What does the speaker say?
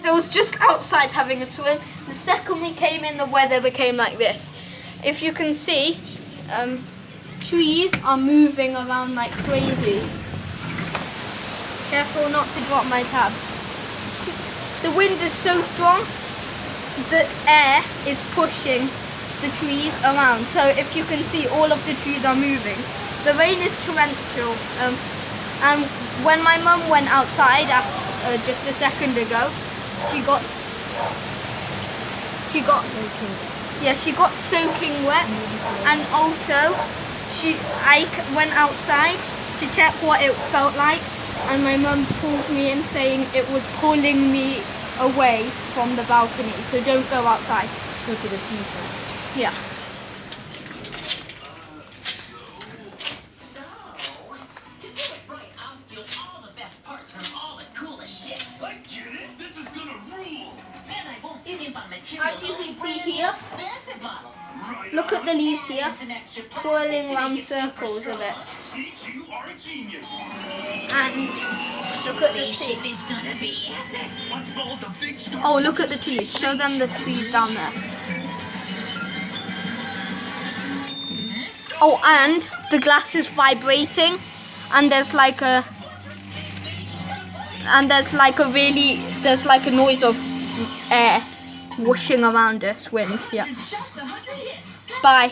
Because I was just outside having a swim. The second we came in, the weather became like this. If you can see, trees are moving around like crazy. Careful not to drop my tab. The wind is so strong, the air is pushing the trees around. So if you can see, all of the trees are moving. The rain is torrential. And when my mum went outside just a second ago, she got soaking wet, and also I went outside to check what it felt like, and my mum pulled me in saying it was pulling me away from the balcony, so don't go outside. Let's go to the seaside. Yeah. As you can see here, look at the leaves here, twirling around circles a bit. And look at the sea. Oh, look at the trees. Show them the trees down there. Oh, and the glass is vibrating, and there's like a noise of air whooshing around us, wind. Yeah. Bye.